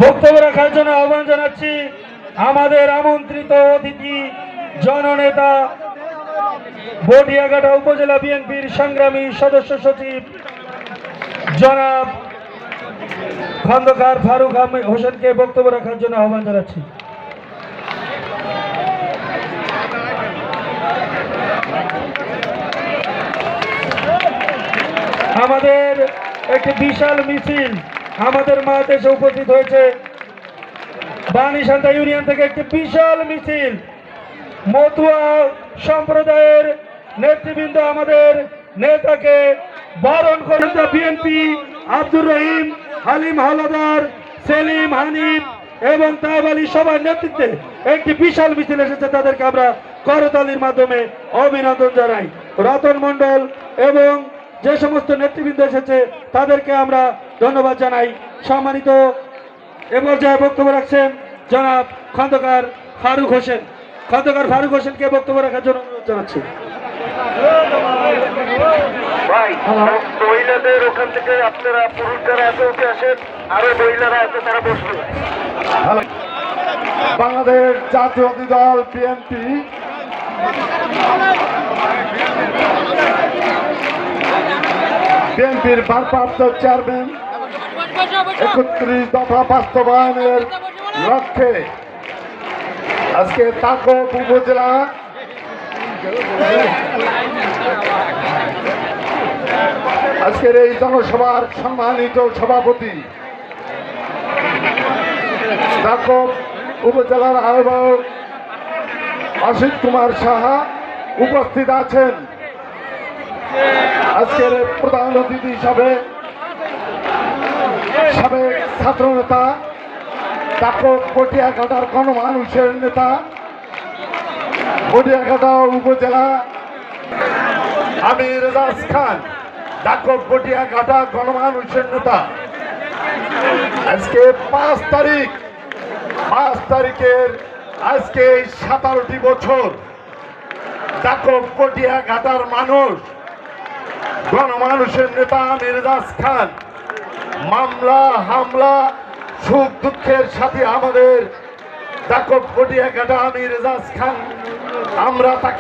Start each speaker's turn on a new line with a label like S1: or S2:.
S1: বক্তব্য রাখার জন্য আহ্বান জানাচ্ছি আমাদের আমন্ত্রিত অতিথি জননেতা বটিয়াঘাটা উপজেলা বিএনপির সংগ্রামী সদস্য সচিব জনাব খন্দকার ফারুক হোসেনকে বক্তব্য রাখার জন্য আহ্বান জানাচ্ছি। আমাদের একটি বিশাল মিছিল আমাদের মাঝে এসে উপস্থিত হয়েছে। বানিসান্তা ইউনিয়ন থেকে একটি বিশাল মিছিল মতুয়া সম্প্রদায়ের নেতৃবৃন্দ আমাদের নেতাকে বরণ করে বিএনপি আব্দুর রহিম, হালিম হাওলাদার, সেলিম, হানিফ এবং তাইব আলী সবার নেতৃত্বে একটি বিশাল মিছিল এসেছে। তাদেরকে আমরা করতালির মাধ্যমে অভিনন্দন জানাই। রতন মণ্ডল এবং যে সমস্ত নেতৃবৃন্দ এসেছে তাদেরকে আমরা ধন্যবাদ জানাই। সম্মানিত এ পর্যায়ে বক্তব্য রাখছেন জনাব খন্দকার ফারুক হোসেন। খন্দকার ফারুক হোসেনকে বক্তব্য রাখার জন্য অনুরোধ জানাচ্ছি।
S2: মহিলাদের ওখান থেকে আপনারা পুরুষ যারা আছে উঠে আসেন, আরো মহিলারা আছে তারা বসবে।
S3: বাংলাদেশ জাতীয়তাবাদী দল বিএনপি বিএনপির ভারপ্রাপ্ত চেয়ারম্যান 31 দফা বাস্তবায়নের লক্ষ্যে আজকে তাকক উপজেলা আজকের এই জনসভার সম্মানিত সভাপতি তাকক উপজেলার আহ্বায়ক অসিত কুমার সাহা উপস্থিত আছেন। আজকের প্রধান অতিথি হিসাবে সাবেক ছাত্র নেতা তাকক পটিয়াঘাটার গণমানুষের নেতা পটিয়াঘাটা উপজেলা আমির রেজাজ খান, তাকক পটিয়াঘাটা গণমানুষের নেতা। আজকে 5 তারিখের আজকে 17টি বছর তাকক পটিয়াঘাটার মানুষ গণমানুষের নেতা আমির রেজাজ খান মামলা হামলা সুখ দুঃখের সাথে আমাদের তাকক পটিয়াঘাটা আমির রেজাজ খান আমরা তাকে